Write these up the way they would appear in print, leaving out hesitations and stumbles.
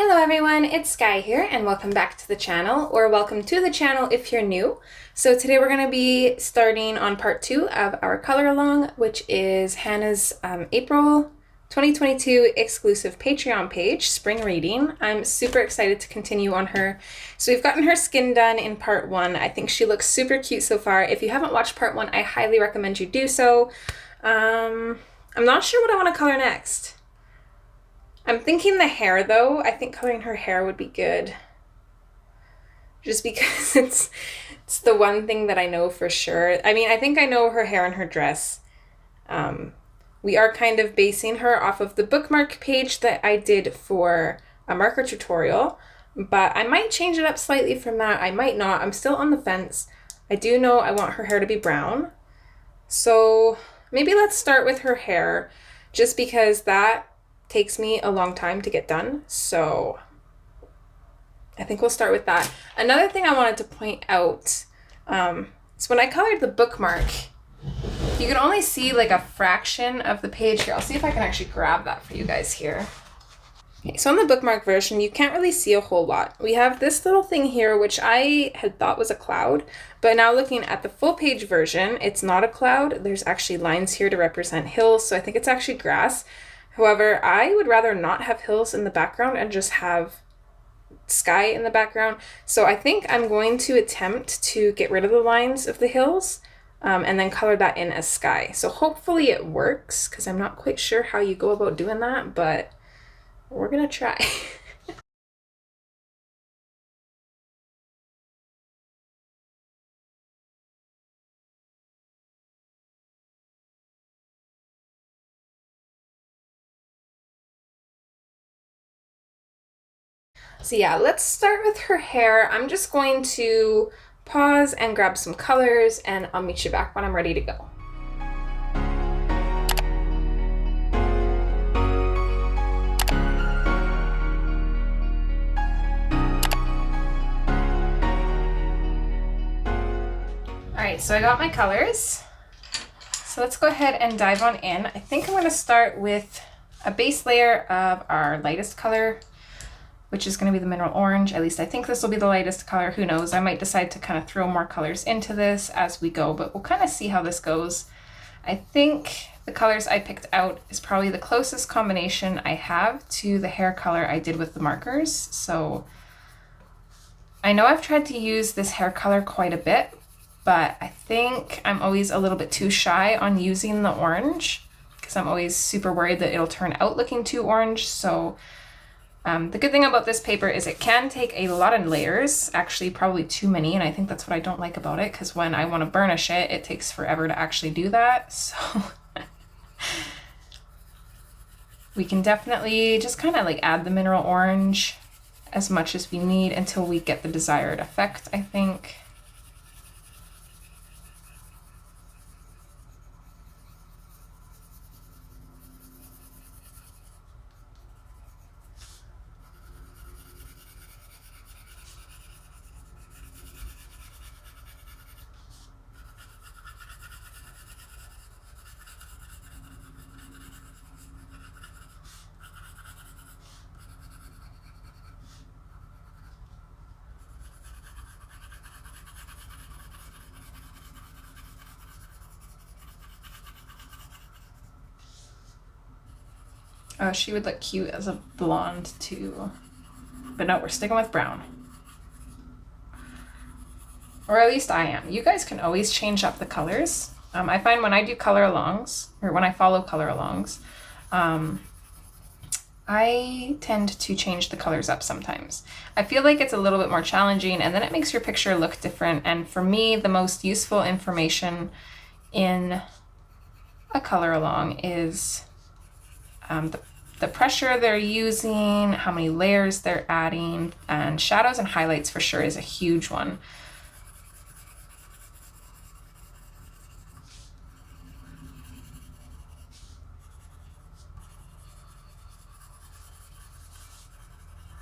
Hello everyone, it's Skyee here and welcome back to the channel, or welcome to the channel if you're new. So today we're going to be starting on part 2 of our color along, which is Hannah's April 2022 exclusive Patreon page, spring reading. I'm super excited to continue on her. So we've gotten her skin done in part 1. I think she looks super cute so far. If you haven't watched part 1, I highly recommend you do so. I'm not sure what I want to color next. I'm thinking the hair though. I think coloring her hair would be good. Just because it's the one thing that I know for sure. I mean, I think I know her hair and her dress. We are kind of basing her off of the bookmark page that I did for a marker tutorial, but I might change it up slightly from that. I might not. I'm still on the fence. I do know I want her hair to be brown. So maybe let's start with her hair, just because that takes me a long time to get done, so I think we'll start with that. Another thing I wanted to point out is when I colored the bookmark, you can only see like a fraction of the page here. I'll see if I can actually grab that for you guys here. Okay, so on the bookmark version, you can't really see a whole lot. We have this little thing here, which I had thought was a cloud, but now looking at the full page version, it's not a cloud. There's actually lines here to represent hills, so I think it's actually grass. However, I would rather not have hills in the background and just have sky in the background. So I think I'm going to attempt to get rid of the lines of the hills and then color that in as sky. So hopefully it works, because I'm not quite sure how you go about doing that, but we're gonna try. So yeah, let's start with her hair. I'm just going to pause and grab some colors, and I'll meet you back when I'm ready to go. Alright, so I got my colors. So let's go ahead and dive on in. I think I'm going to start with a base layer of our lightest color, which is going to be the mineral orange. At least I think this will be the lightest color. Who knows? I might decide to kind of throw more colors into this as we go, but we'll kind of see how this goes. I think the colors I picked out is probably the closest combination I have to the hair color I did with the markers. So I know I've tried to use this hair color quite a bit, but I think I'm always a little bit too shy on using the orange because I'm always super worried that it'll turn out looking too orange. So the good thing about this paper is it can take a lot of layers, actually probably too many, and I think that's what I don't like about it, because when I want to burnish it, it takes forever to actually do that. So we can definitely just kind of like add the mineral orange as much as we need until we get the desired effect, I think. Oh, she would look cute as a blonde too. But no, we're sticking with brown. Or at least I am. You guys can always change up the colors. I find when I do color alongs, or when I follow color alongs, I tend to change the colors up sometimes. I feel like it's a little bit more challenging, and then it makes your picture look different. And for me, the most useful information in a color along is the pressure they're using, how many layers they're adding, and shadows and highlights for sure is a huge one.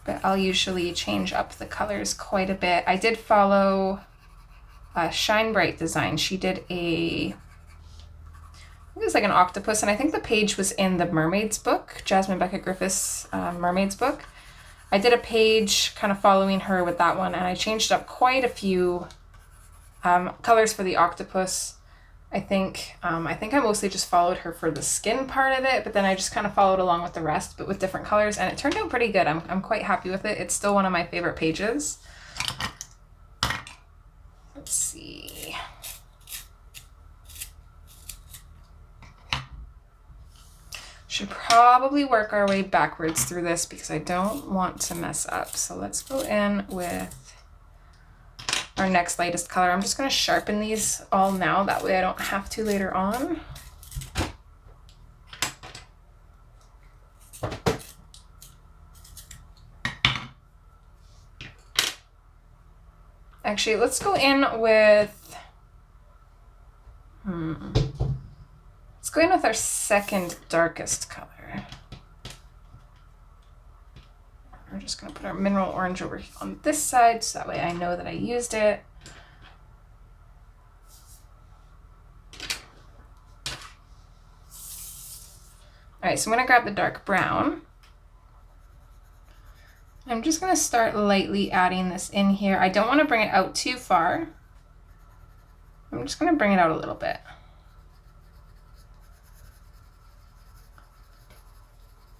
But I'll usually change up the colors quite a bit. I did follow Shine Bright Design. She did a it was like an octopus, and I think the page was in the Mermaids book, Jasmine Beckett Griffith's Mermaids book. I did a Paige kind of following her with that one, and I changed up quite a few colors for the octopus. I think I mostly just followed her for the skin part of it, but then I just kind of followed along with the rest, but with different colors, and it turned out pretty good. I'm quite happy with it. It's still one of my favorite pages. Let's see. Should probably work our way backwards through this because I don't want to mess up. So let's go in with our next lightest color. I'm just going to sharpen these all now. That way I don't have to later on. Actually, let's go in with, let's go in with our second darkest color. We're just going to put our mineral orange over on this side so that way I know that I used it. All right, so I'm going to grab the dark brown. I'm just going to start lightly adding this in here. I don't want to bring it out too far. I'm just going to bring it out a little bit.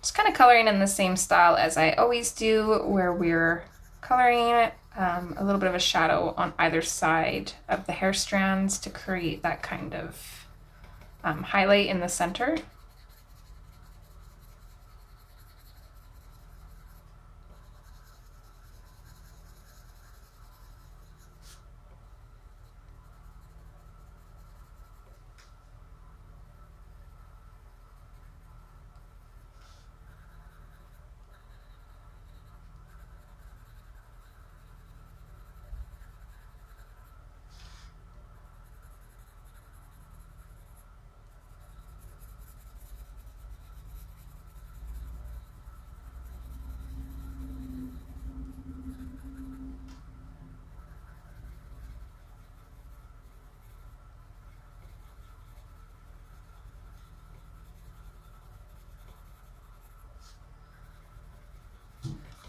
Just kind of coloring in the same style as I always do, where we're coloring a little bit of a shadow on either side of the hair strands to create that kind of highlight in the center.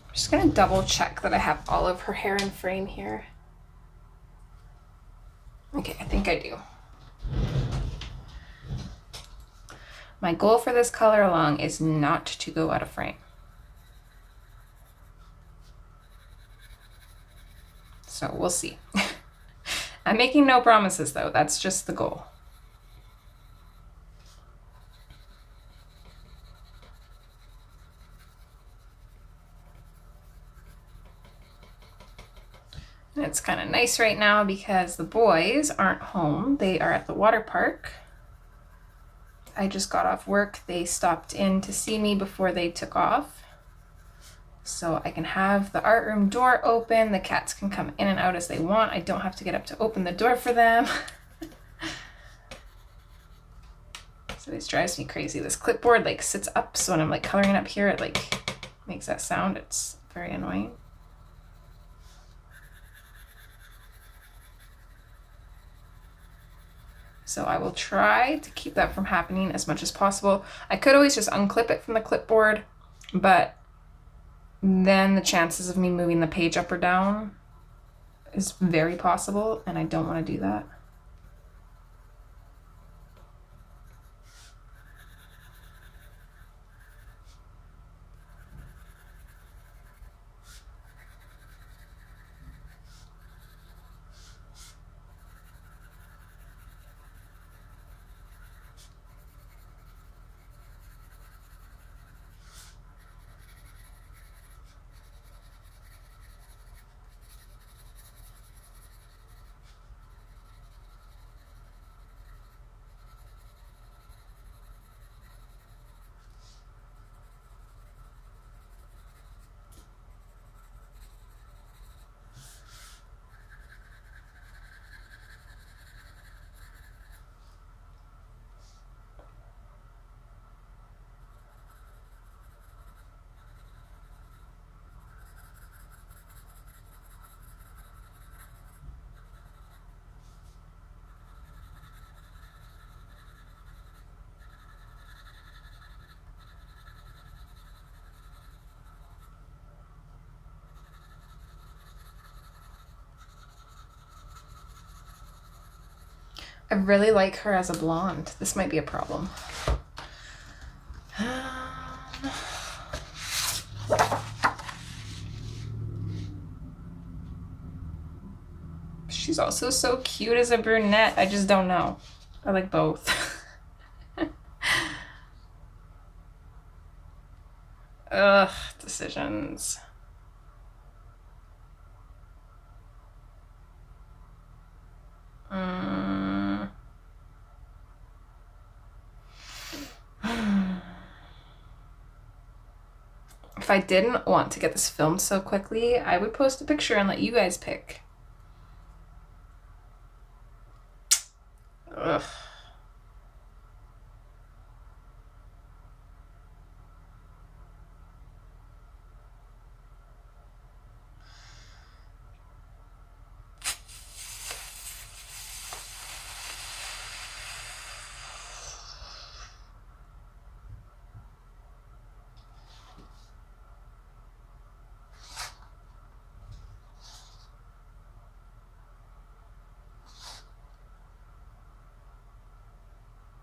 I'm just going to double check that I have all of her hair in frame here. Okay, I think I do. My goal for this color along is not to go out of frame. So we'll see. I'm making no promises though, that's just the goal. And it's kind of nice right now because the boys aren't home. They are at the water park. I just got off work. They stopped in to see me before they took off. So I can have the art room door open. The cats can come in and out as they want. I don't have to get up to open the door for them. So this drives me crazy. This clipboard like sits up, so when I'm like coloring up here, it like makes that sound. It's very annoying. So I will try to keep that from happening as much as possible. I could always just unclip it from the clipboard, but then the chances of me moving the page up or down is very possible, and I don't want to do that. I really like her as a blonde. This might be a problem. She's also so cute as a brunette. I just don't know. I like both. Ugh, decisions. If I didn't want to get this filmed so quickly, I would post a picture and let you guys pick. Ugh.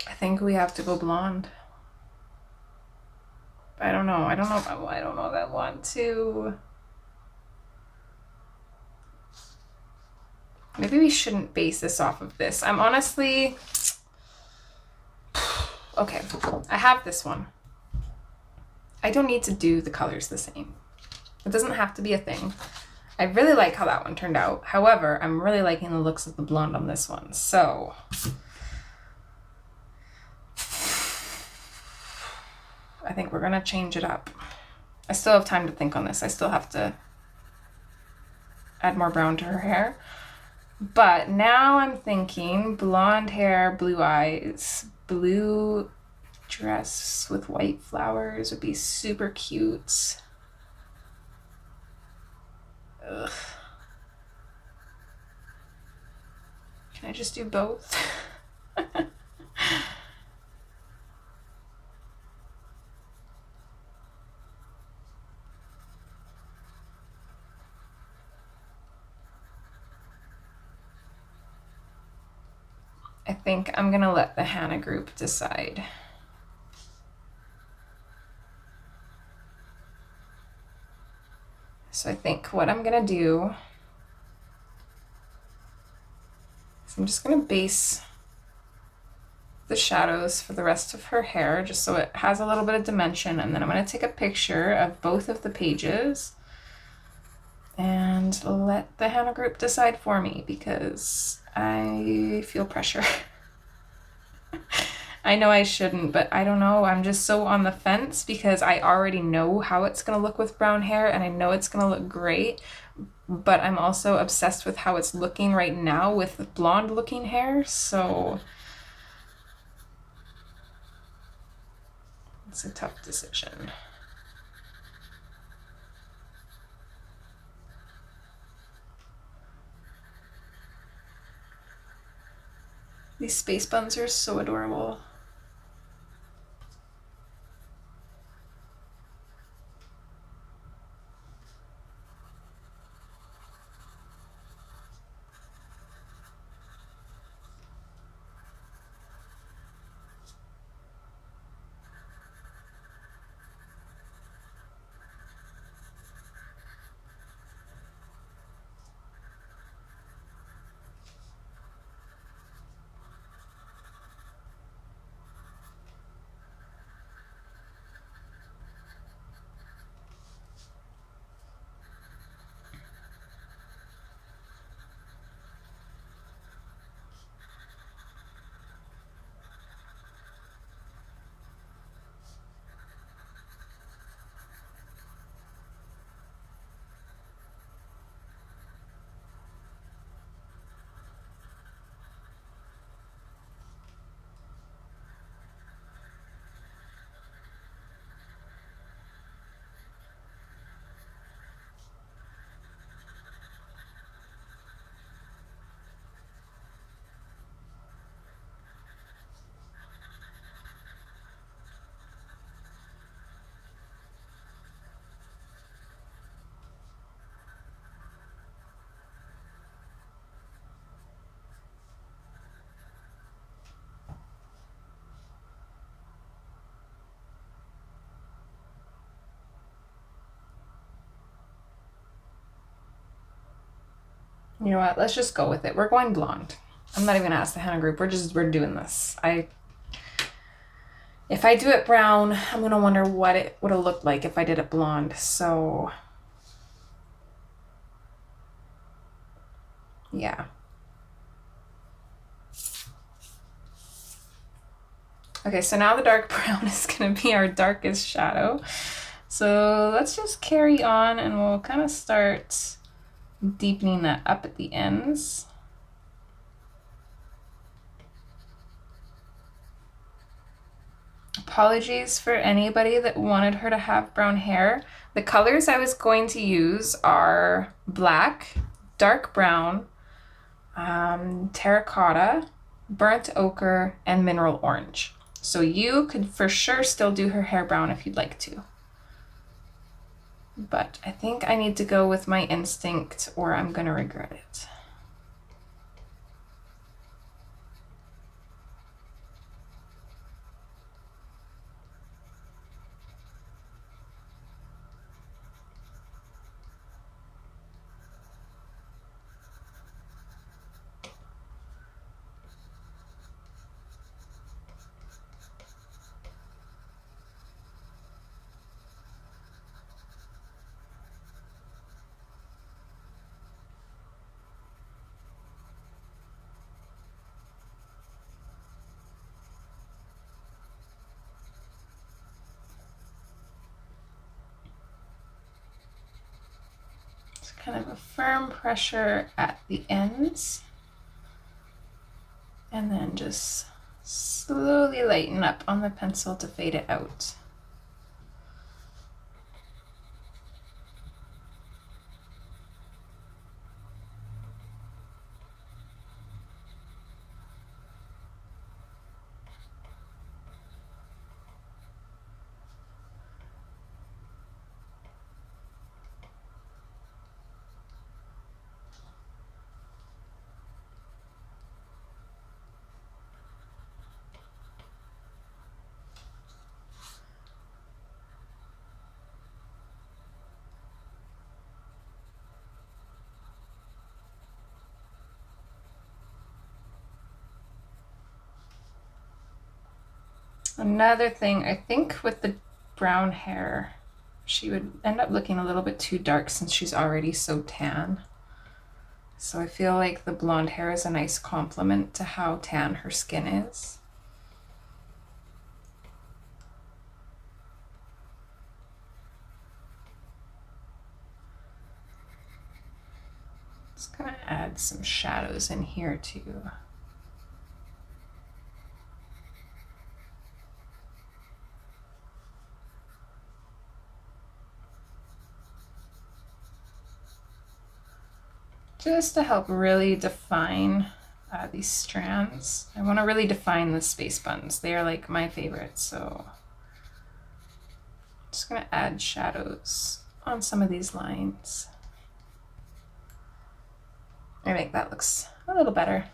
I think we have to go blonde. I don't know. I don't know if I want to. Maybe we shouldn't base this off of this. I'm honestly... Okay, I have this one. I don't need to do the colors the same. It doesn't have to be a thing. I really like how that one turned out. However, I'm really liking the looks of the blonde on this one. So... I think we're gonna change it up. I still have time to think on this. I still have to add more brown to her hair. But now I'm thinking blonde hair, blue eyes, blue dress with white flowers would be super cute. Ugh. Can I just do both? I think I'm gonna let the Hannah group decide. So I think what I'm gonna do is I'm just gonna base the shadows for the rest of her hair just so it has a little bit of dimension, and then I'm gonna take a picture of both of the pages and let the Hannah group decide for me because I feel pressure. I know I shouldn't, but I don't know. I'm just so on the fence because I already know how it's gonna look with brown hair and I know it's gonna look great, but I'm also obsessed with how it's looking right now with blonde looking hair, so it's a tough decision. These space buns are so adorable. You know what? Let's just go with it. We're going blonde. I'm not even gonna ask the henna group. We're doing this. If I do it brown, I'm gonna wonder what it would have looked like if I did it blonde. So yeah. Okay, so now the dark brown is gonna be our darkest shadow. So let's just carry on and we'll kind of start deepening that up at the ends. Apologies for anybody that wanted her to have brown hair. The colors I was going to use are black, dark brown, terracotta, burnt ochre, and mineral orange. So you could for sure still do her hair brown if you'd like to. But I think I need to go with my instinct or I'm gonna regret it. Kind of a firm pressure at the ends and then just slowly lighten up on the pencil to fade it out. Another thing, I think with the brown hair, she would end up looking a little bit too dark since she's already so tan. So I feel like the blonde hair is a nice complement to how tan her skin is. Just gonna add some shadows in here too. Just to help really define these strands. I want to really define the space buttons. They are like my favorites, so I'm just going to add shadows on some of these lines. I think that looks a little better.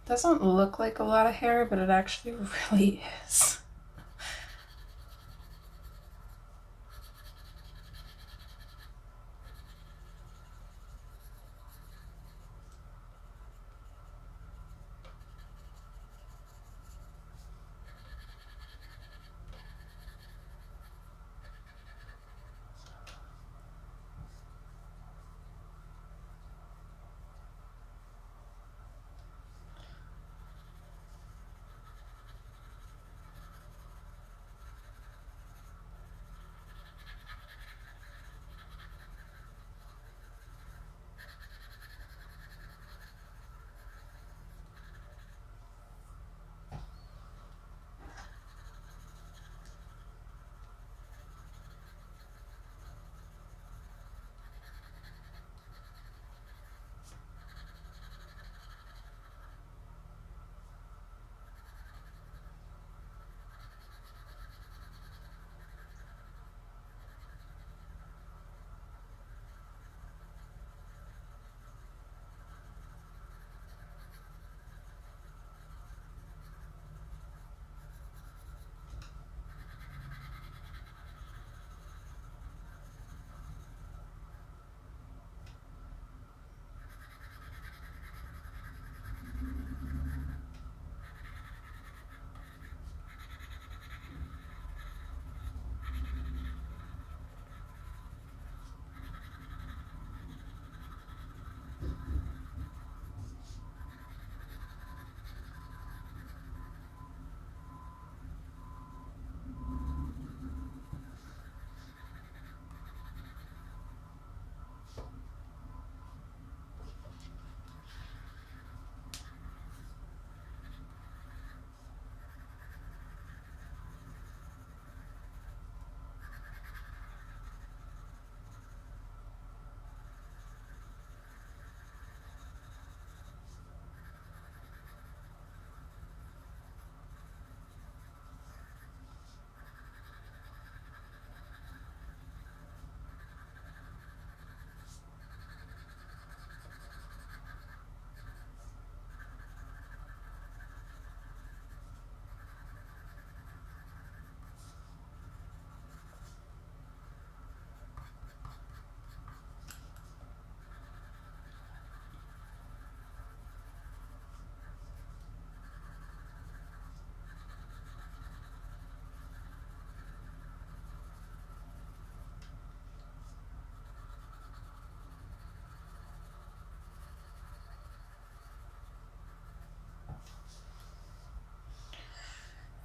Doesn't look like a lot of hair, but it actually really is.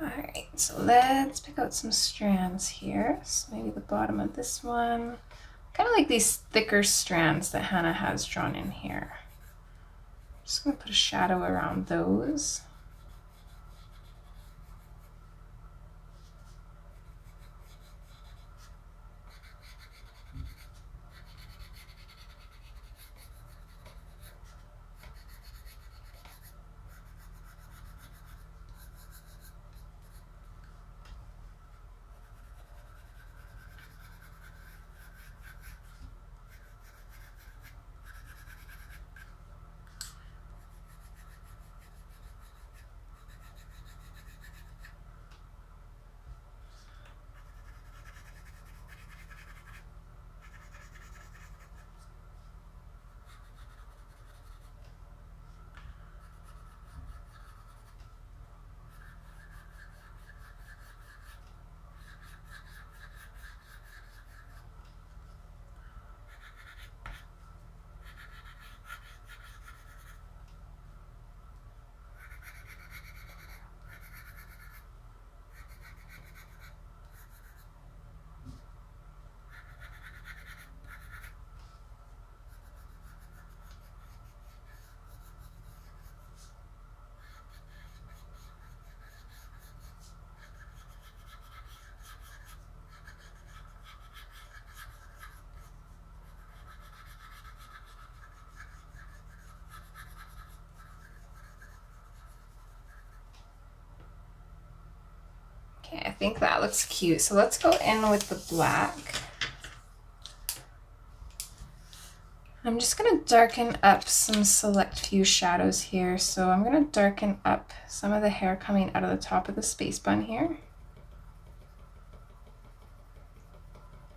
Alright, so let's pick out some strands here. So maybe the bottom of this one. Kind of like these thicker strands that Hannah has drawn in here. Just going to put a shadow around those. Okay, I think that looks cute. So let's go in with the black. I'm just gonna darken up some select few shadows here. So I'm gonna darken up some of the hair coming out of the top of the space bun here.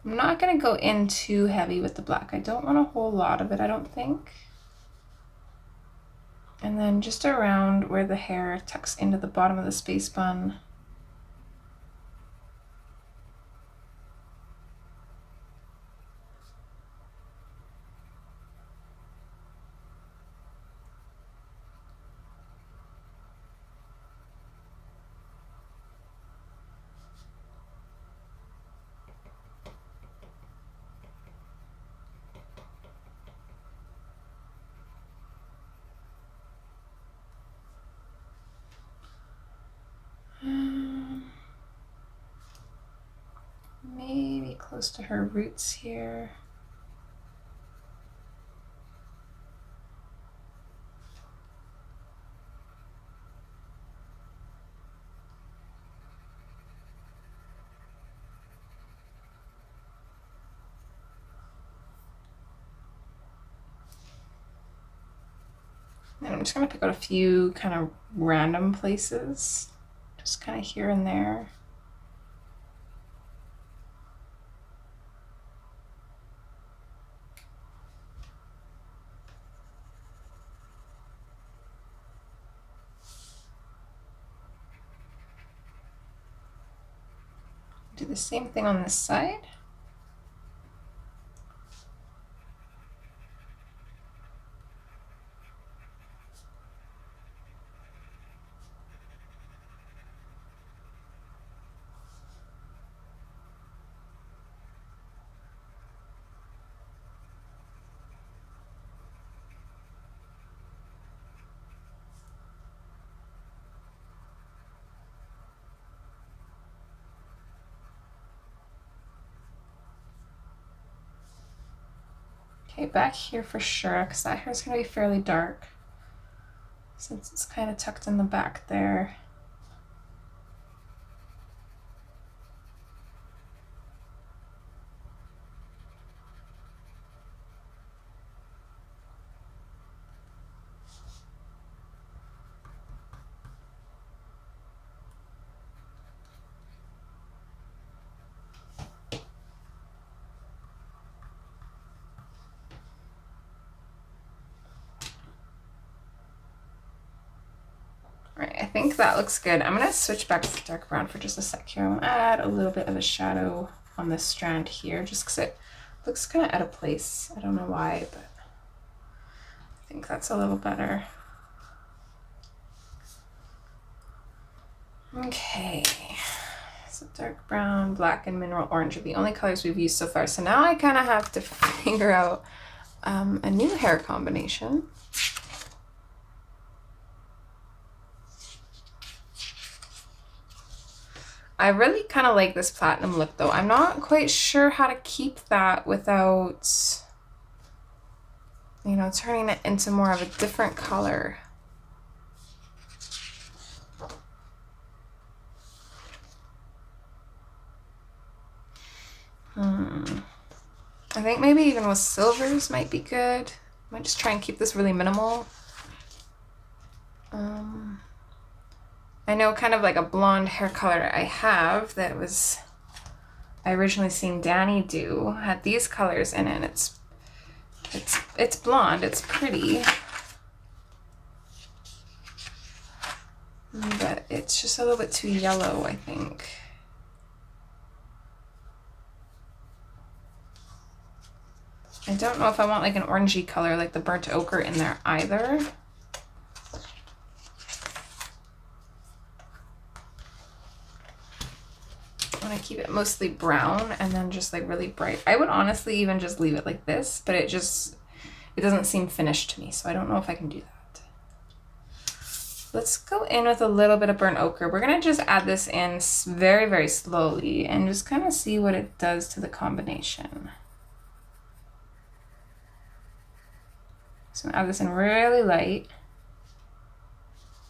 I'm not gonna go in too heavy with the black. I don't want a whole lot of it, I don't think. And then just around where the hair tucks into the bottom of the space bun. Maybe close to her roots here. And I'm just gonna pick out a few kind of random places, just kind of here and there. Do the same thing on this side. Okay, back here for sure, because that hair is going to be fairly dark since it's kind of tucked in the back there. Alright, I think that looks good. I'm going to switch back to the dark brown for just a sec here. I'm going to add a little bit of a shadow on this strand here, just because it looks kind of out of place. I don't know why, but I think that's a little better. Okay, so dark brown, black, and mineral orange are the only colors we've used so far. So now I kind of have to figure out a new hair combination. I really kind of like this platinum look though. I'm not quite sure how to keep that without, you know, turning it into more of a different color. I think maybe even with silvers might be good. I might just try and keep this really minimal. I know kind of like a blonde hair color I have that was, I originally seen Danny do, had these colors in it. It's blonde, it's pretty. But it's just a little bit too yellow, I think. I don't know if I want like an orangey color like the burnt ochre in there either. I want to keep it mostly brown and then just like really bright. I would honestly even just leave it like this, but it doesn't seem finished to me, so I don't know if I can do that. Let's go in with a little bit of burnt ochre. We're going to just add this in very, very slowly and just kind of see what it does to the combination. So I'm going to add this in really light.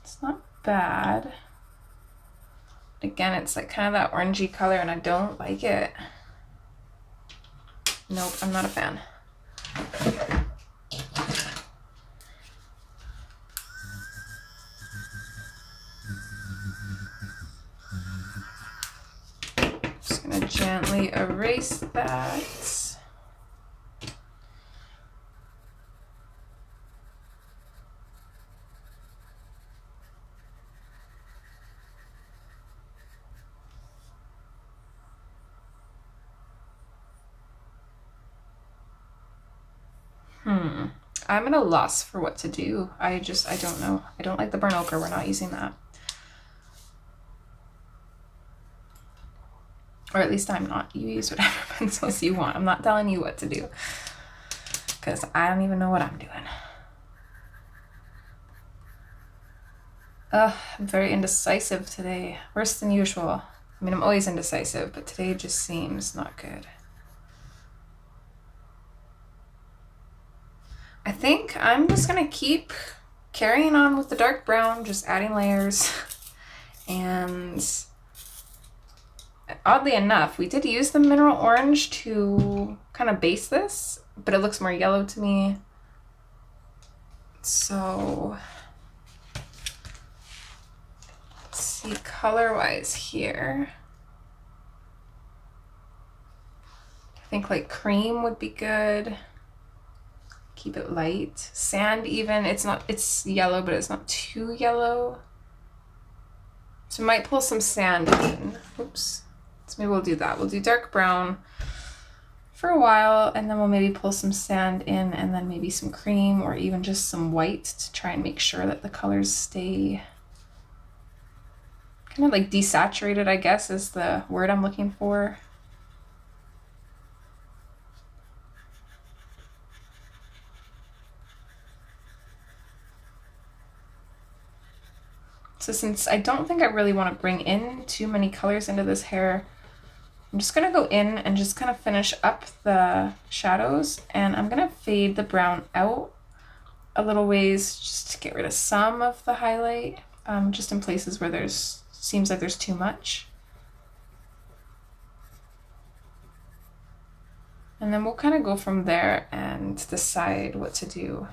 It's not bad. Again, it's like kind of that orangey color and I don't like it. Nope, I'm not a fan. gonna gently erase that. I'm at a loss for what to do. I don't know. I don't like the burnt ochre. We're not using that. Or at least I'm not. You use whatever pencils you want. I'm not telling you what to do, because I don't even know what I'm doing. I'm very indecisive today. Worse than usual. I mean, I'm always indecisive, but today just seems not good. I think I'm just gonna keep carrying on with the dark brown, just adding layers. And oddly enough, we did use the mineral orange to kind of base this, but it looks more yellow to me. So let's see color-wise here. I think like cream would be good. Keep it light. Sand even, it's yellow, but it's not too yellow. So I might pull some sand in. Oops. So maybe we'll do that. We'll do dark brown for a while, and then we'll maybe pull some sand in, and then maybe some cream or even just some white to try and make sure that the colors stay kind of like desaturated, I guess is the word I'm looking for. So since I don't think I really want to bring in too many colors into this hair, I'm just going to go in and just kind of finish up the shadows, and I'm going to fade the brown out a little ways just to get rid of some of the highlight, just in places where seems like there's too much. And then we'll kind of go from there and decide what to do.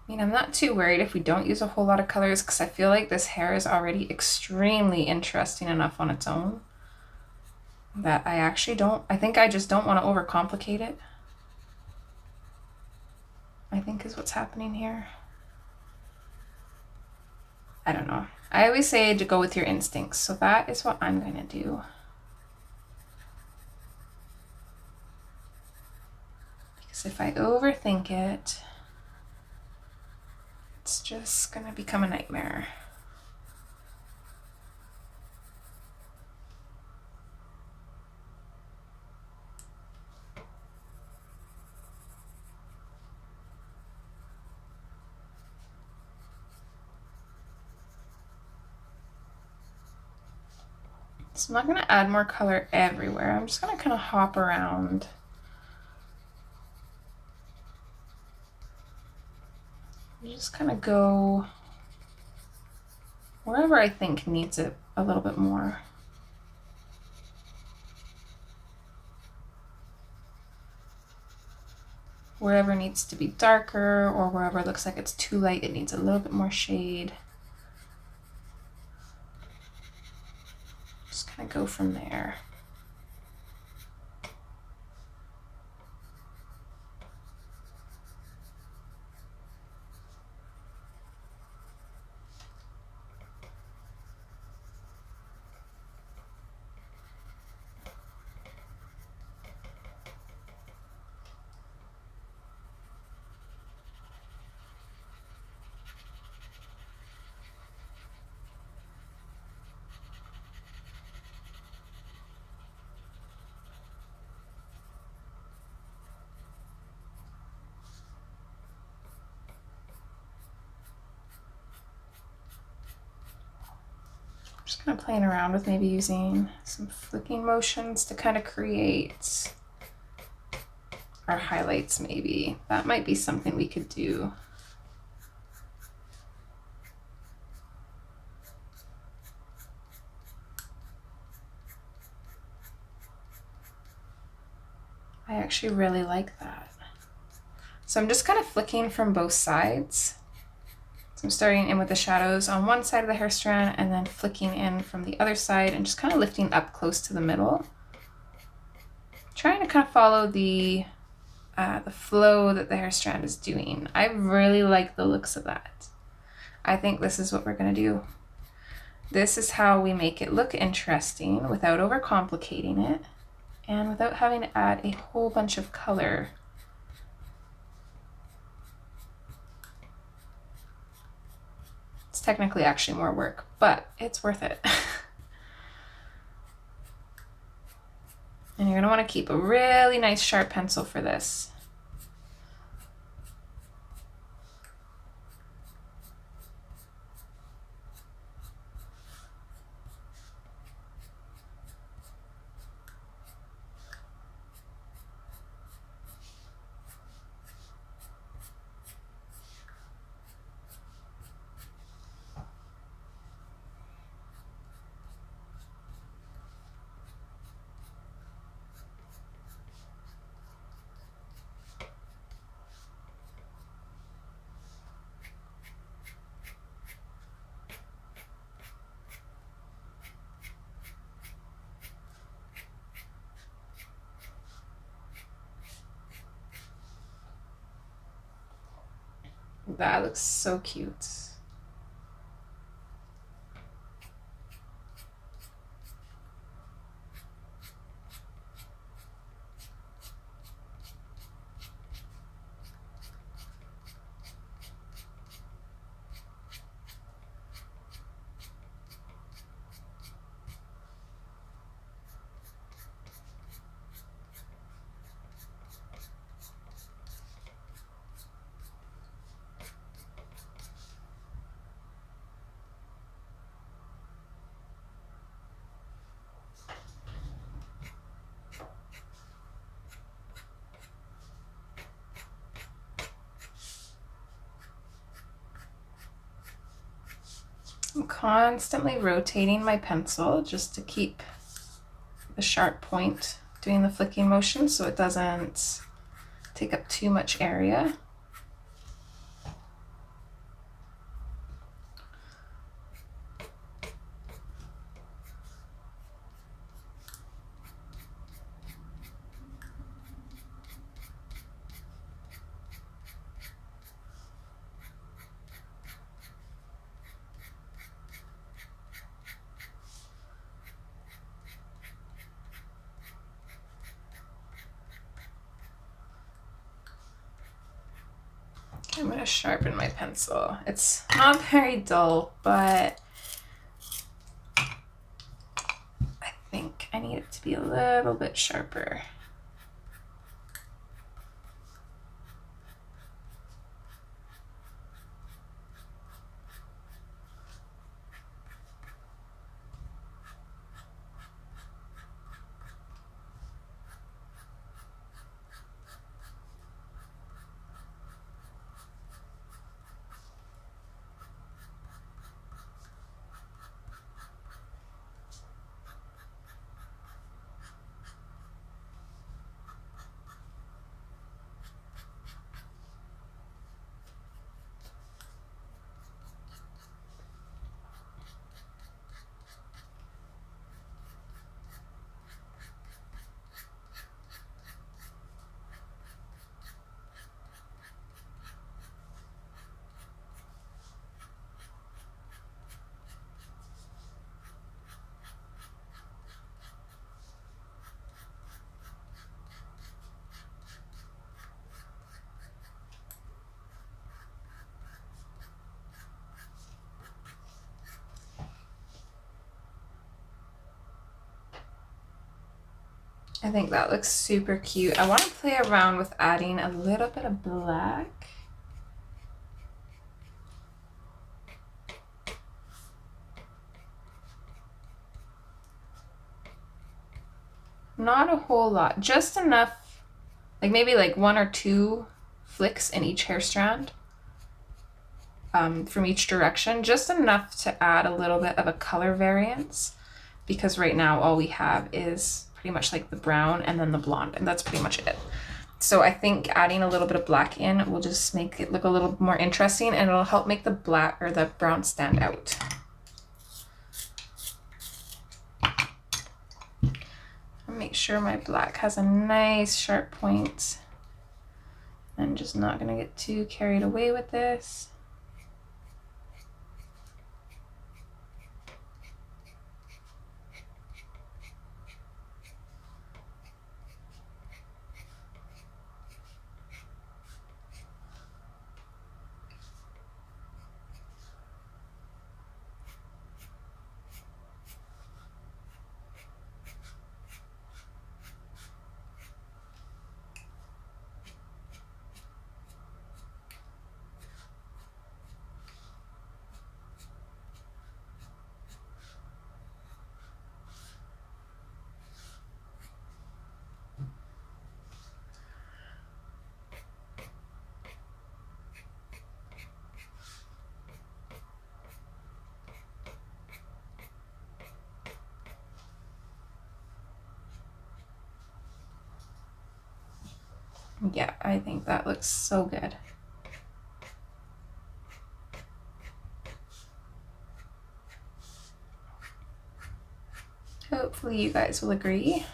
I mean, I'm not too worried if we don't use a whole lot of colors, because I feel like this hair is already extremely interesting enough on its own that I think I just don't want to overcomplicate it, I think is what's happening here. I don't know. I always say to go with your instincts, so that is what I'm going to do. Because if I overthink it, it's just going to become a nightmare. So I'm not going to add more color everywhere. I'm just going to kind of hop around. Just kind of go wherever I think needs it a little bit more. Wherever needs to be darker, or wherever it looks like it's too light, it needs a little bit more shade. Just kind of go from there. kind of playing around with maybe using some flicking motions to kind of create our highlights maybe. That might be something we could do. I actually really like that. So I'm just kind of flicking from both sides. So I'm starting in with the shadows on one side of the hair strand and then flicking in from the other side and just kind of lifting up close to the middle. Trying to kind of follow the flow that the hair strand is doing. I really like the looks of that. I think this is what we're gonna do. This is how we make it look interesting without overcomplicating it and without having to add a whole bunch of color. It's technically actually more work, but it's worth it. And you're gonna wanna keep a really nice sharp pencil for this. That looks so cute. I'm constantly rotating my pencil just to keep the sharp point doing the flicking motion so it doesn't take up too much area. I'm going to sharpen my pencil. It's not very dull, but I think I need it to be a little bit sharper. I think that looks super cute. I want to play around with adding a little bit of black. not a whole lot, just enough, like maybe like 1 or 2 flicks in each hair strand from each direction, just enough to add a little bit of a color variance, because right now all we have is pretty much like the brown and then the blonde, and that's pretty much it. So I think adding a little bit of black in will just make it look a little more interesting, and it'll help make the black or the brown stand out. Make sure my black has a nice sharp point. I'm just not gonna get too carried away with this. Yeah, I think that looks so good. Hopefully you guys will agree.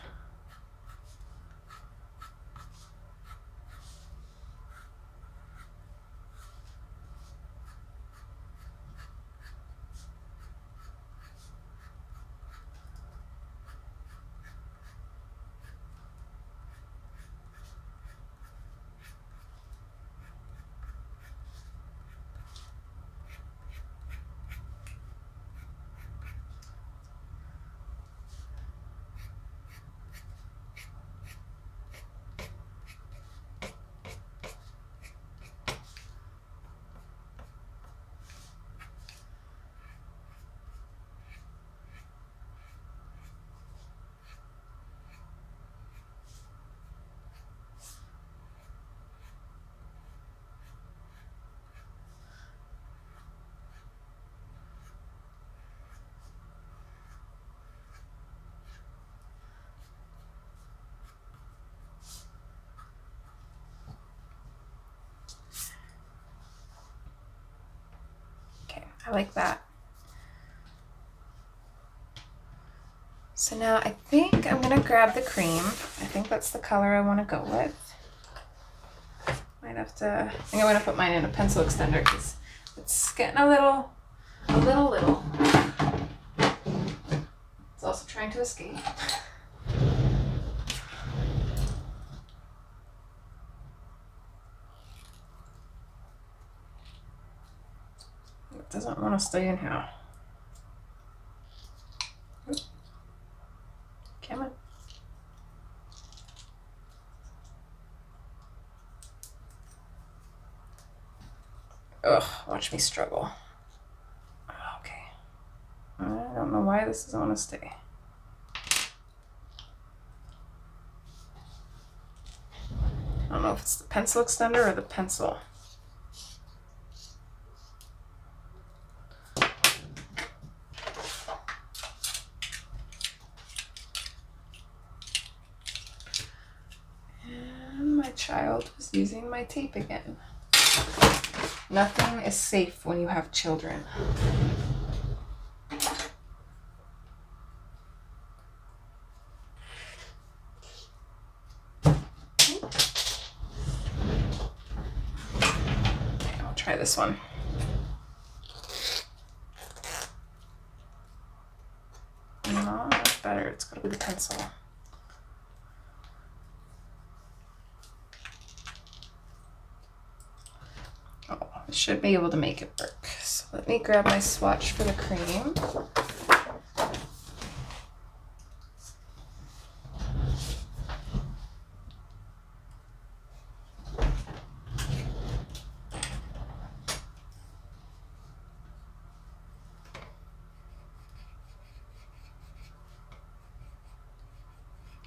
I like that. So now I think I'm gonna grab the cream. I think that's the color I want to go with. Might have to, I think I'm gonna put mine in a pencil extender because it's getting a little. It's also trying to escape. It doesn't want to stay in here. Come on. Ugh, watch me struggle. Okay. I don't know why this doesn't want to stay. I don't know if it's the pencil extender or the pencil. And my child was using my tape again. Nothing is safe when you have children. Okay, I'll try this one. No, that's better. It's got to be the pencil. Oh, I should be able to make it work. So let me grab my swatch for the cream.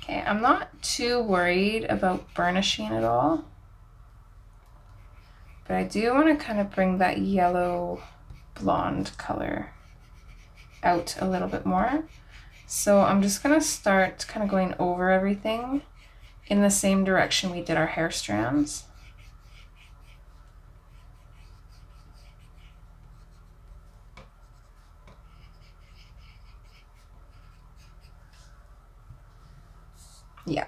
Okay, I'm not too worried about burnishing at all, but I do want to kind of bring that yellow blonde color out a little bit more. So I'm just going to start kind of going over everything in the same direction we did our hair strands. Yeah.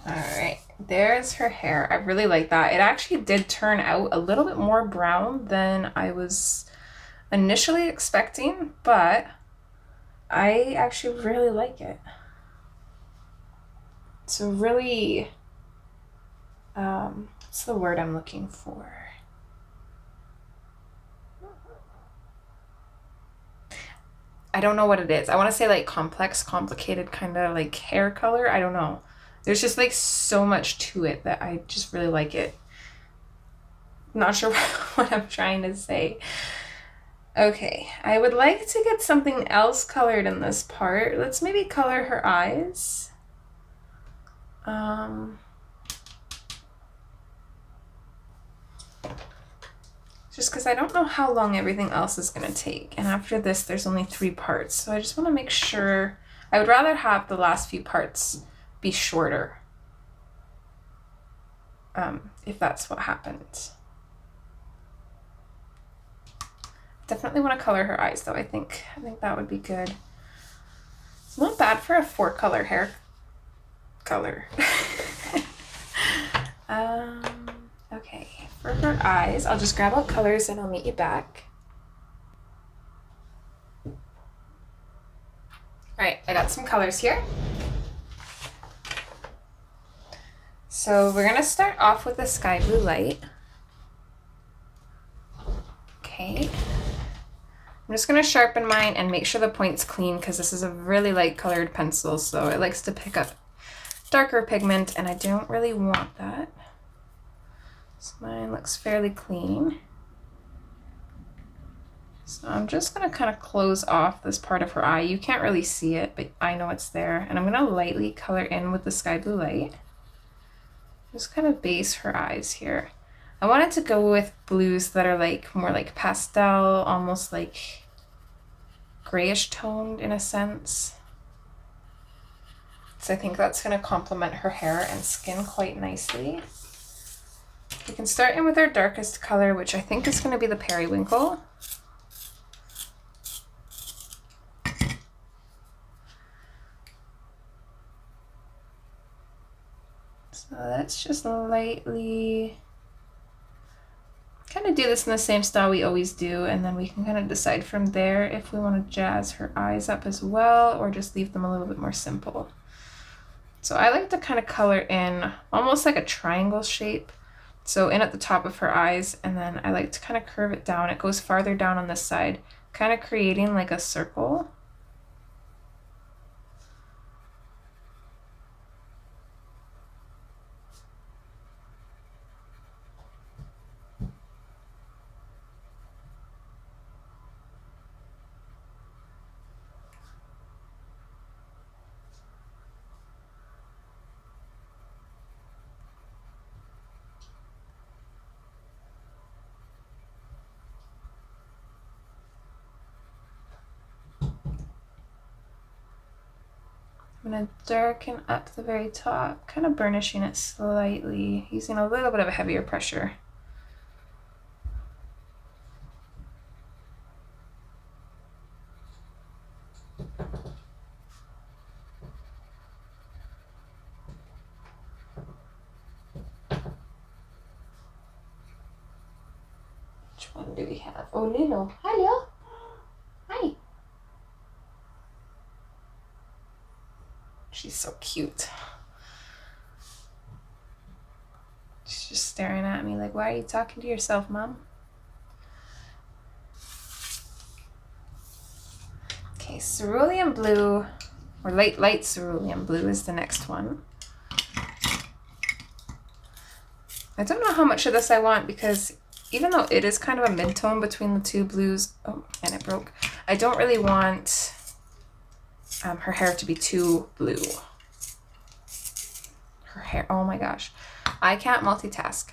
All right, there's her hair. I really like that. It actually did turn out a little bit more brown than I was initially expecting, but I actually really like it. It's a really, what's the word I'm looking for? I don't know what it is. I want to say like complex, complicated kind of like hair color. I don't know. There's just like so much to it that I just really like it. Not sure what I'm trying to say. Okay, I would like to get something else colored in this part. Let's maybe color her eyes. Just because I don't know how long everything else is going to take. And after this, there's only 3 parts. So I just want to make sure. I would rather have the last few parts be shorter, if that's what happens. Definitely want to color her eyes though. I think that would be good. It's not bad for a 4-color hair color. Okay, for her eyes, I'll just grab out colors and I'll meet you back. All right, I got some colors here. So we're gonna start off with the sky blue light. Okay. I'm just gonna sharpen mine and make sure the point's clean because this is a really light colored pencil, so it likes to pick up darker pigment and I don't really want that. So mine looks fairly clean. So I'm just gonna kind of close off this part of her eye. You can't really see it, but I know it's there. And I'm gonna lightly color in with the sky blue light. Just kind of base her eyes here. I wanted to go with blues that are like more like pastel, almost like grayish toned in a sense. So I think that's going to complement her hair and skin quite nicely. We can start in with our darkest color, which I think is going to be the periwinkle. So let's just lightly kind of do this in the same style we always do, and then we can kind of decide from there if we want to jazz her eyes up as well or just leave them a little bit more simple. So I like to kind of color in almost like a triangle shape. So in at the top of her eyes, and then I like to kind of curve it down. It goes farther down on this side, kind of creating like a circle. I'm going to darken up the very top, kind of burnishing it slightly, using a little bit of a heavier pressure. Which one do we have? Oh, Lilo. Hello. Hi. She's so cute. She's just staring at me like, why are you talking to yourself, Mom? Okay, cerulean blue, or light cerulean blue is the next one. I don't know how much of this I want because even though it is kind of a mid-tone between the two blues, oh, and it broke, I don't really want her hair to be too blue. Her hair, oh my gosh, I can't multitask.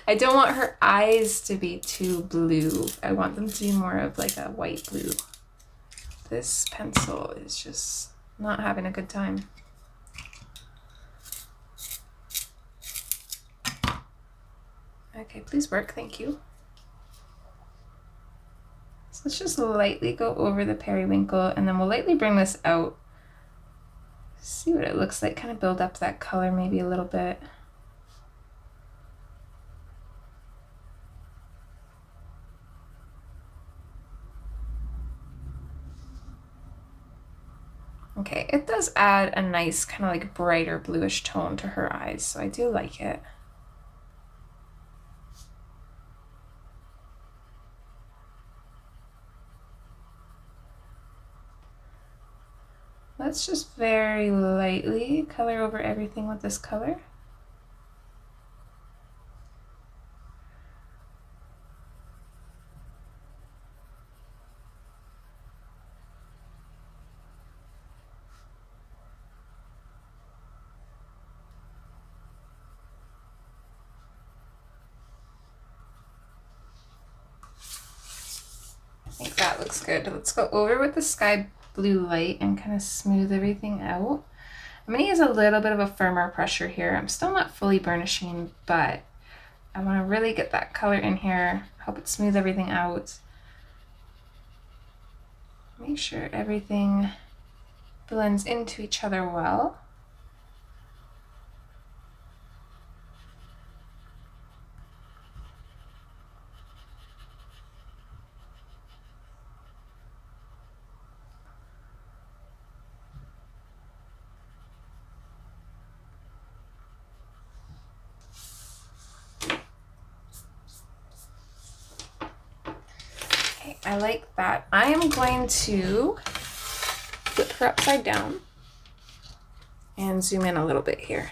I don't want her eyes to be too blue. I want them to be more of like a white blue. This pencil is just not having a good time. Okay, please work, thank you. So let's just lightly go over the periwinkle, and then we'll lightly bring this out. See what it looks like, kind of build up that color maybe a little bit. Okay, it does add a nice kind of like brighter bluish tone to her eyes, so I do like it. Let's just very lightly color over everything with this color. I think that looks good. Let's go over with the sky blue light and kind of smooth everything out. I'm going to use a little bit of a firmer pressure here. I'm still not fully burnishing, but I want to really get that color in here, help it smooth everything out. Make sure everything blends into each other well. I like that. I am going to flip her upside down and zoom in a little bit here.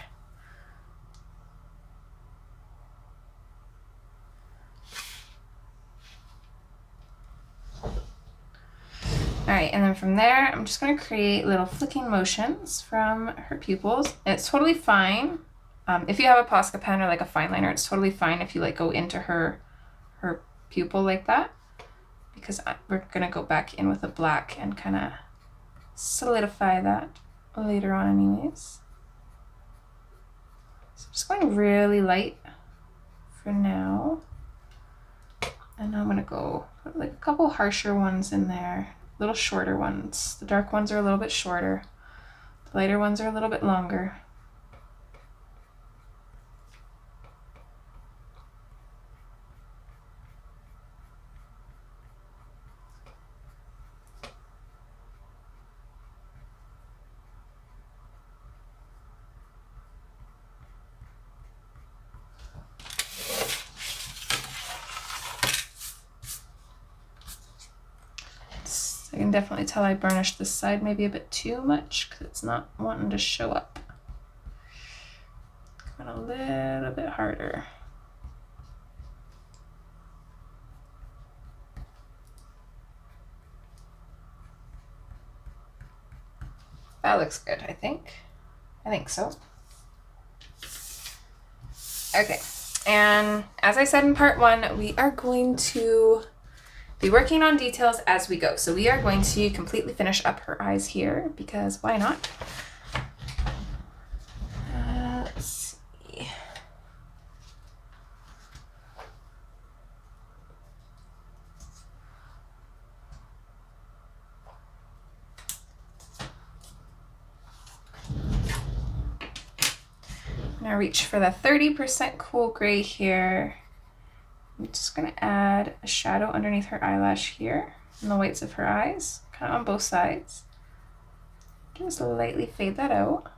All right, and then from there, I'm just going to create little flicking motions from her pupils. It's totally fine If you have a Posca pen or like a fine liner, it's totally fine if you like go into her pupil like that, because we're gonna go back in with a black and kind of solidify that later on anyways. So I'm just going really light for now. And I'm gonna go put like a couple harsher ones in there, little shorter ones. The dark ones are a little bit shorter. The lighter ones are a little bit longer. I can definitely tell I burnished this side maybe a bit too much because it's not wanting to show up. Going a little bit harder. That looks good, I think. I think so. Okay, and as I said in part 1, we are going to be working on details as we go. So we are going to completely finish up her eyes here because why not? Let's see. I'm gonna reach for the 30% cool gray here. I'm just gonna add a shadow underneath her eyelash here and the whites of her eyes, kind of on both sides. Just lightly fade that out.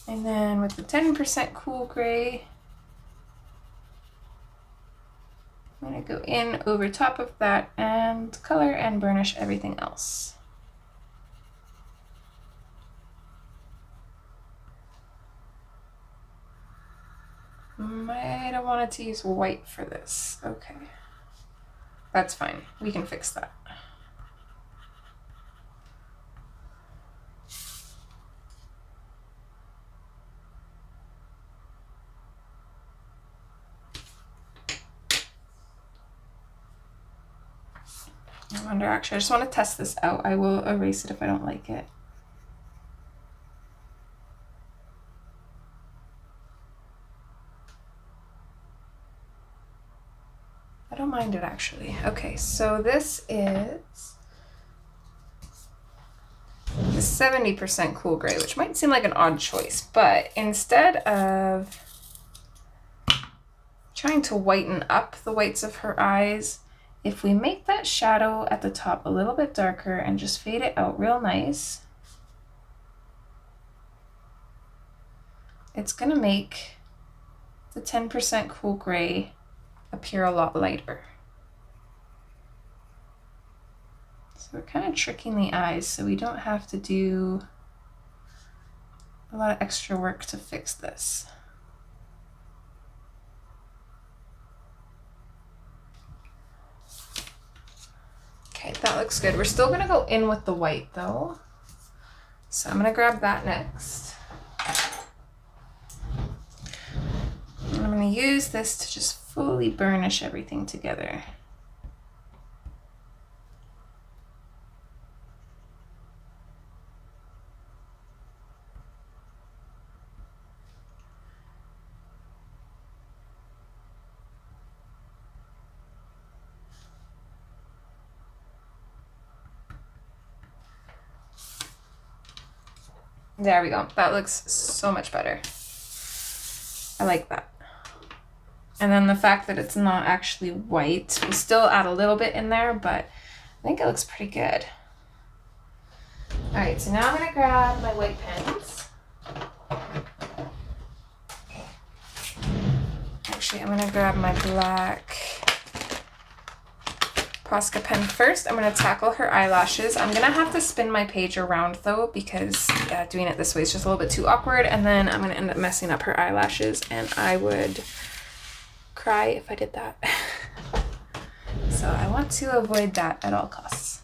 And then with the 10% cool gray, I'm going to go in over top of that and color and burnish everything else. Might have wanted to use white for this. Okay. That's fine. We can fix that. I wonder, actually, I just want to test this out. I will erase it if I don't like it. I don't mind it, actually. Okay, so this is the 70% cool gray, which might seem like an odd choice, but instead of trying to whiten up the whites of her eyes, if we make that shadow at the top a little bit darker and just fade it out real nice, it's gonna make the 10% cool gray appear a lot lighter. So we're kind of tricking the eyes so we don't have to do a lot of extra work to fix this. Okay, that looks good. We're still gonna go in with the white though. So I'm gonna grab that next. And I'm gonna use this to just fully burnish everything together. There we go. That looks so much better. I like that. And then the fact that it's not actually white, we'll still add a little bit in there, but I think it looks pretty good. All right, so now I'm gonna grab my white pens. Actually, I'm gonna grab my black Posca pen first. I'm going to tackle her eyelashes. I'm going to have to spin my page around though because doing it this way is just a little bit too awkward, and then I'm going to end up messing up her eyelashes, and I would cry if I did that. So I want to avoid that at all costs.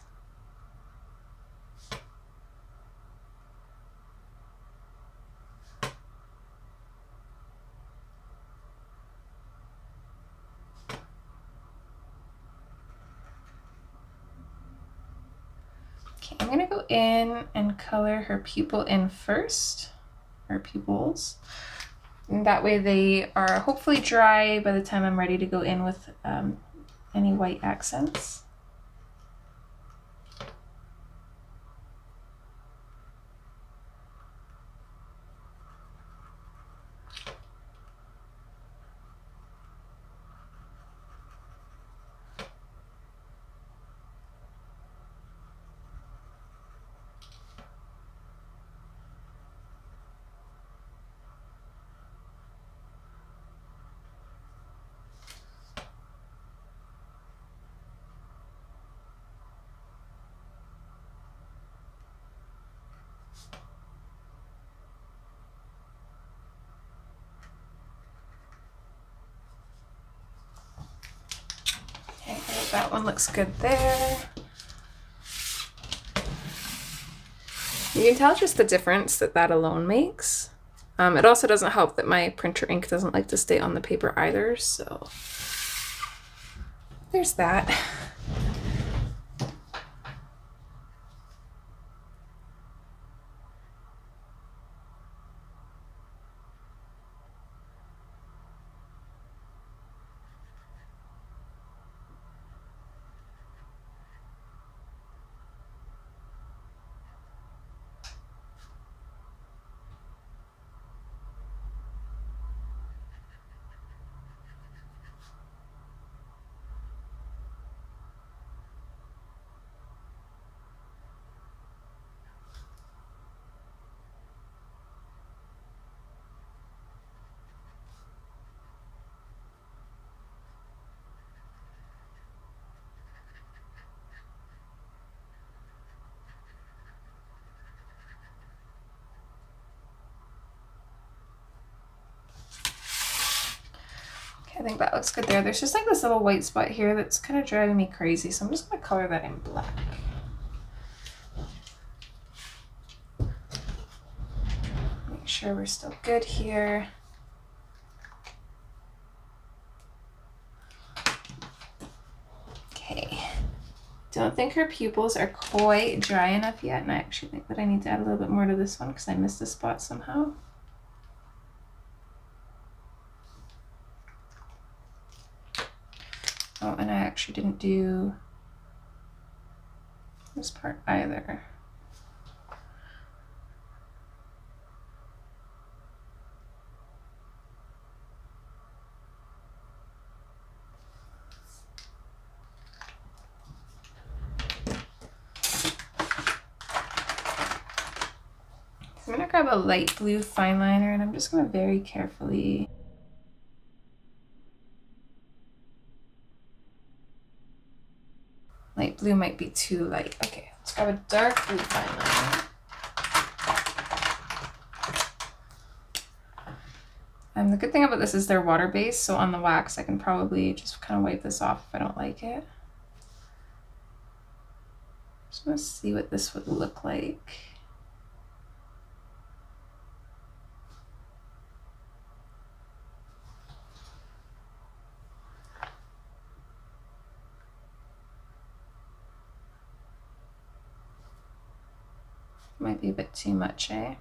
Okay, I'm gonna go in and color her pupil in first, her pupils. And that way they are hopefully dry by the time I'm ready to go in with any white accents. Okay, that one looks good there. You can tell just the difference that that alone makes. It also doesn't help that my printer ink doesn't like to stay on the paper either, so there's that. I think that looks good there. There's just like this little white spot here that's kind of driving me crazy, so I'm just going to color that in black. Make sure we're still good here. Okay. Don't think her pupils are quite dry enough yet, and I actually think that I need to add a little bit more to this one because I missed a spot somehow. Oh, and I actually didn't do this part either. So I'm gonna grab a light blue fine liner and I'm just gonna very carefully light blue might be too light. Okay, let's grab a dark blue fine liner. And the good thing about this is they're water-based, so on the wax I can probably just kind of wipe this off if I don't like it. Just want to see what this would look like. Might be a bit too much, eh?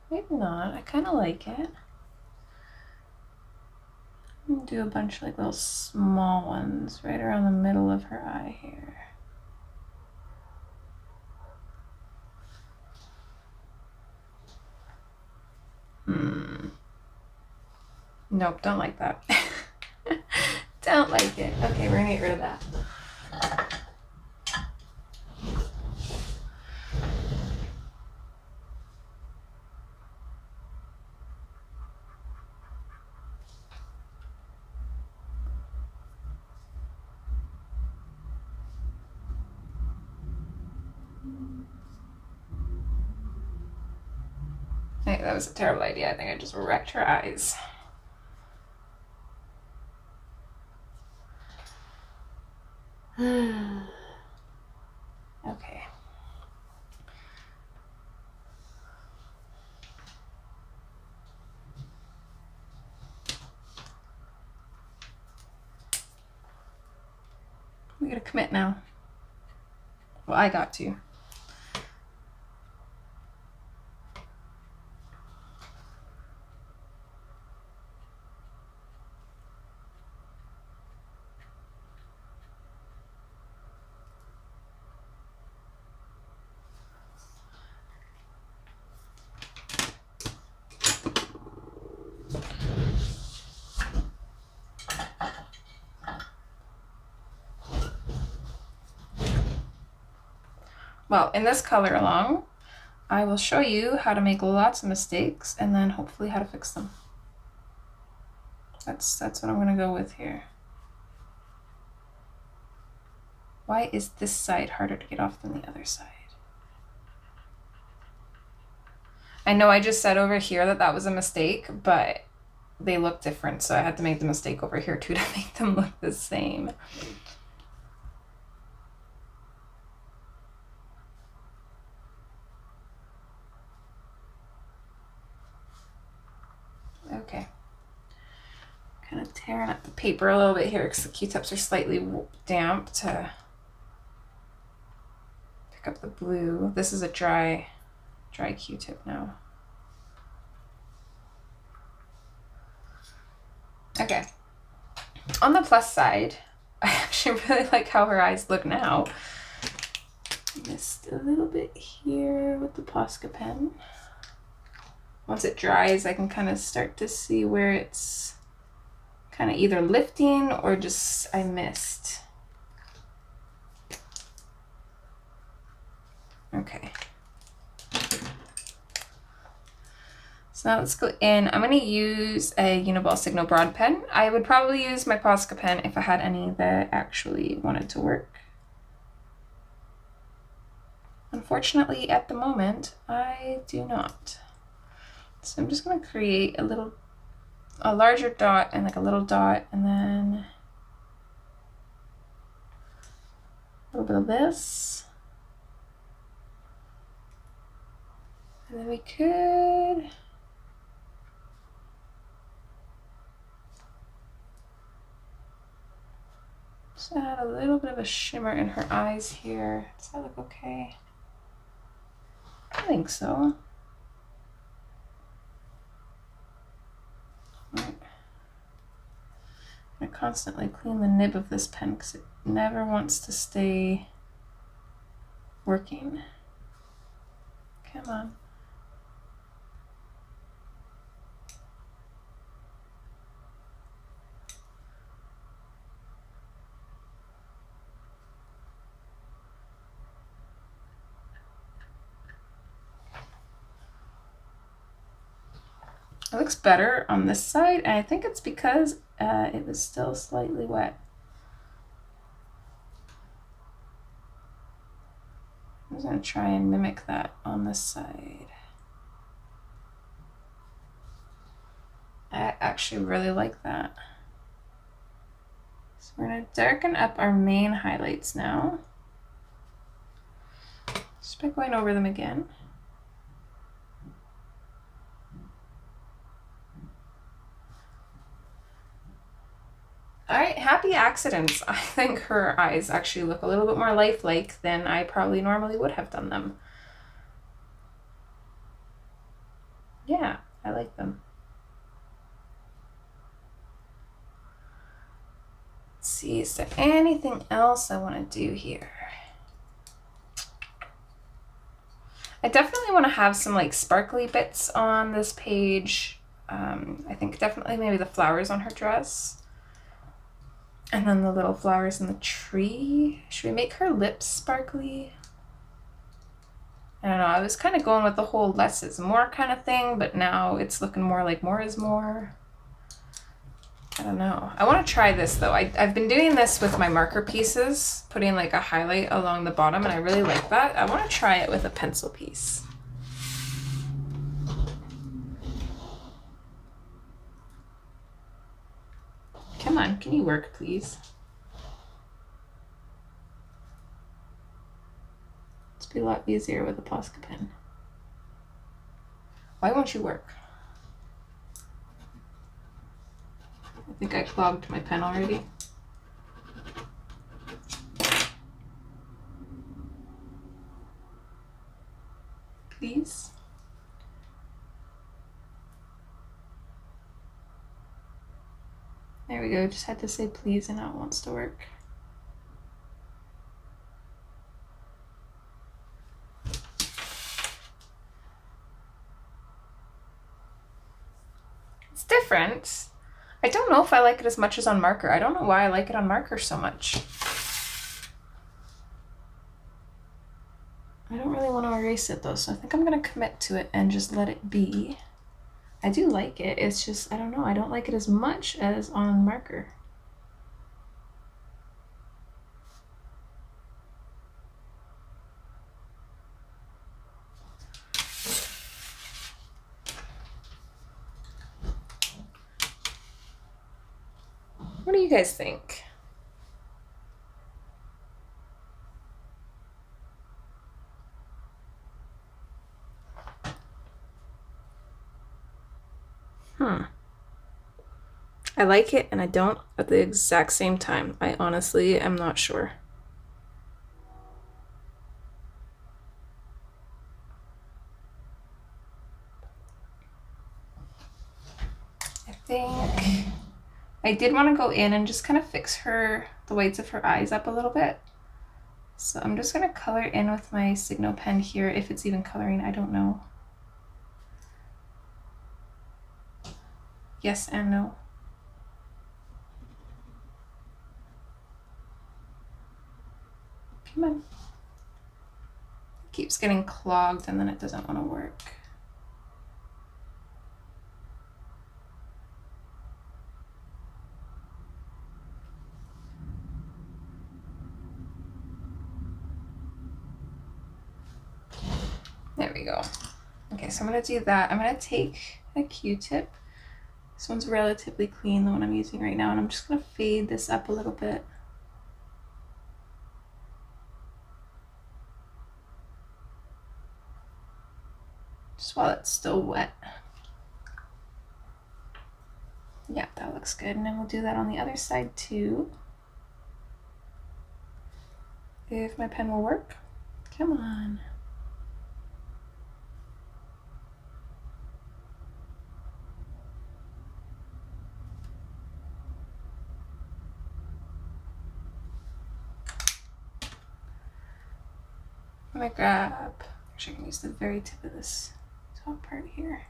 Maybe not. I kind of like it. I'm gonna do a bunch of like little small ones right around the middle of her eye here. Nope, don't like that. Don't like it. Okay, we're gonna get rid of that. Hey, that was a terrible idea. I think I just wrecked her eyes. Okay. We gotta commit now. Well, I got to. Well, in this color along, I will show you how to make lots of mistakes and then hopefully how to fix them. That's what I'm gonna go with here. Why is this side harder to get off than the other side? I know I just said over here that that was a mistake, but they look different, so I had to make the mistake over here too to make them look the same. Okay. Kind of tearing up the paper a little bit here because the Q-tips are slightly damp to pick up the blue. This is a dry Q-tip now. Okay. On the plus side, I actually really like how her eyes look now. Missed a little bit here with the Posca pen. Once it dries, I can kind of start to see where it's kind of either lifting or just I missed. Okay. So now let's go in. I'm going to use a Uniball Signal Broad pen. I would probably use my Posca pen if I had any that actually wanted to work. Unfortunately, at the moment, I do not. So I'm just going to create a larger dot and like a little dot, and then a little bit of this. And then we could just add a little bit of a shimmer in her eyes here. Does that look okay? I think so. Right. I constantly clean the nib of this pen because it never wants to stay working. Come on. It looks better on this side, and I think it's because it was still slightly wet. I'm just going to try and mimic that on this side. I actually really like that. So we're going to darken up our main highlights now. Just by going over them again. All right, happy accidents. I think her eyes actually look a little bit more lifelike than I probably normally would have done them. Yeah, I like them. Let's see, is there anything else I want to do here? I definitely want to have some like sparkly bits on this page. I think definitely maybe the flowers on her dress. And then the little flowers in the tree. Should we make her lips sparkly? I don't know, I was kind of going with the whole less is more kind of thing, but now it's looking more like more is more. I don't know. I want to try this though. I've been doing this with my marker pieces, putting like a highlight along the bottom, and I really like that. I want to try it with a pencil piece. Come on, can you work, please? just be a lot easier with a Posca pen. Why won't you work? I think I clogged my pen already. Please. There we go, just had to say please and now it wants to work. It's different. I don't know if I like it as much as on marker. I don't know why I like it on marker so much. I don't really want to erase it though, so I think I'm going to commit to it and just let it be. I do like it, it's just, I don't know, I don't like it as much as on marker. What do you guys think? I like it and I don't at the exact same time. I honestly am not sure. I think I did want to go in and just kind of fix the whites of her eyes up a little bit. So I'm just going to color in with my Signo pen here. If it's even coloring, I don't know. Yes and no. Come on. It keeps getting clogged and then it doesn't want to work. There we go. Okay, so I'm going to do that. I'm going to take a Q-tip. This one's relatively clean, the one I'm using right now, and I'm just going to fade this up a little bit. Just while it's still wet. Yeah, that looks good. And then we'll do that on the other side too. If my pen will work. Come on. I'm gonna grab, actually I can use the very tip of this top part here.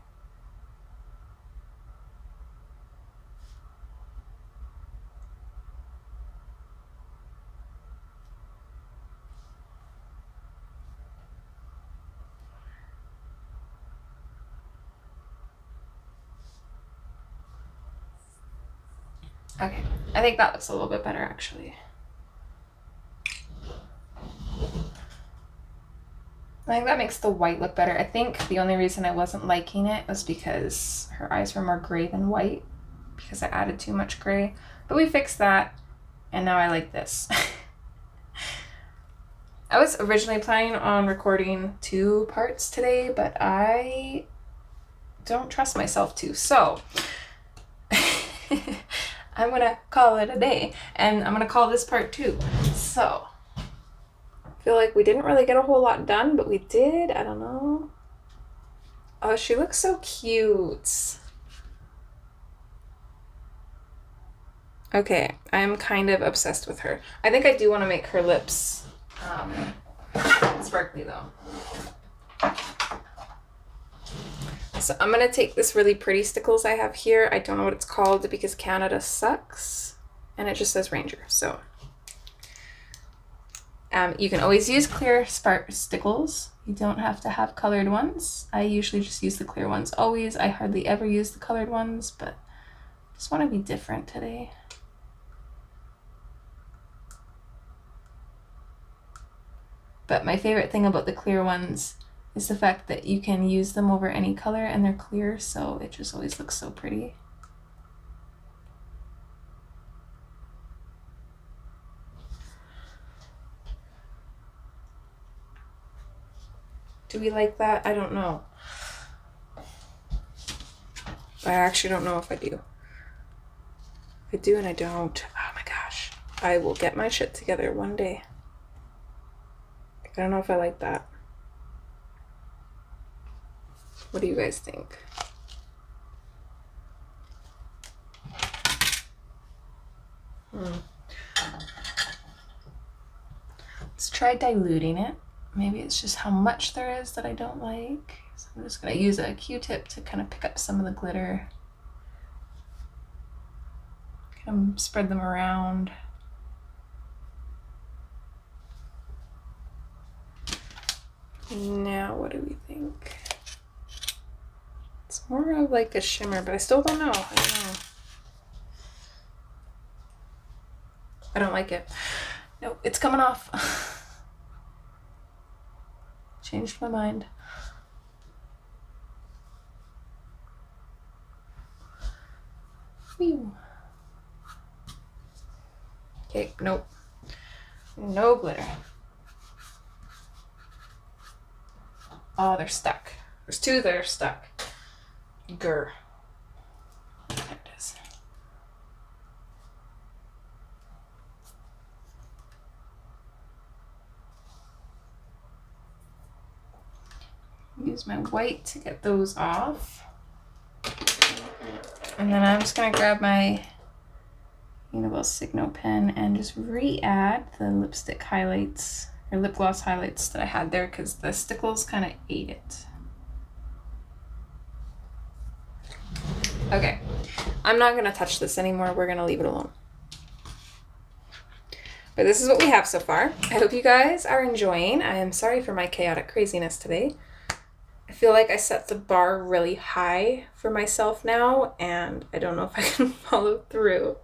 Okay, I think that looks a little bit better actually. I think that makes the white look better. I think the only reason I wasn't liking it was because her eyes were more gray than white because I added too much gray. But we fixed that and now I like this. I was originally planning on recording 2 parts today, but I don't trust myself to. So I'm gonna call it a day and I'm gonna call this part 2. So I feel like we didn't really get a whole lot done, but we did. I don't know. Oh, she looks so cute. Okay, I'm kind of obsessed with her. I think I do want to make her lips sparkly though. So I'm gonna take this really pretty stickles I have here. I don't know what it's called because Canada sucks and it just says Ranger. So you can always use clear stickles. You don't have to have colored ones. I usually just use the clear ones always. I hardly ever use the colored ones, but I just want to be different today. But my favorite thing about the clear ones is the fact that you can use them over any color and they're clear, so it just always looks so pretty. Do we like that? I don't know. I actually don't know if I do. I do and I don't. Oh my gosh. I will get my shit together one day. I don't know if I like that. What do you guys think? Let's try diluting it. Maybe it's just how much there is that I don't like. So I'm just gonna use a Q-tip to kind of pick up some of the glitter. Kind of spread them around. Now, what do we think? It's more of like a shimmer, but I still don't know. I don't know. I don't like it. No, it's coming off. Changed my mind. Whew. Okay, nope. No glitter. Oh, they're stuck. There's two that are stuck. Grr. There it is. Use my white to get those off. And then I'm just gonna grab my Uniball Signo pen and just re-add the lipstick highlights or lip gloss highlights that I had there because the stickles kind of ate it. Okay, I'm not gonna touch this anymore. We're gonna leave it alone. But this is what we have so far. I hope you guys are enjoying. I am sorry for my chaotic craziness today. I feel like I set the bar really high for myself now, and I don't know if I can follow through.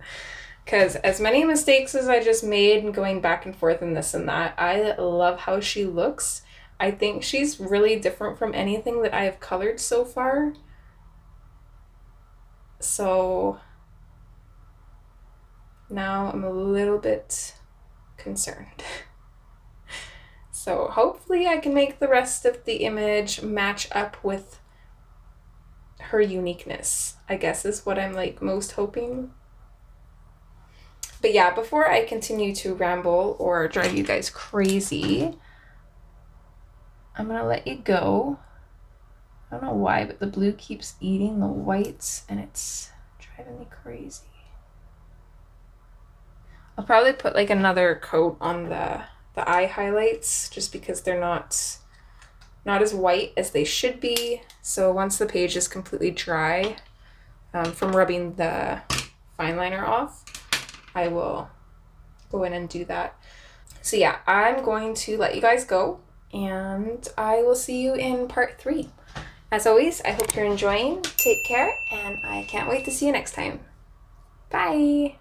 Because as many mistakes as I just made and going back and forth and this and that, I love how she looks. I think she's really different from anything that I have colored so far. So now I'm a little bit concerned. So hopefully I can make the rest of the image match up with her uniqueness, I guess is what I'm like most hoping. But yeah, before I continue to ramble or drive you guys crazy, I'm gonna let you go. I don't know why, but the blue keeps eating the whites and it's driving me crazy. I'll probably put like another coat on the eye highlights just because they're not as white as they should be. So once the page is completely dry from rubbing the fine liner off, I will go in and do that. So yeah, I'm going to let you guys go and I will see you in part 3. As always, I hope you're enjoying. Take care and I can't wait to see you next time. Bye!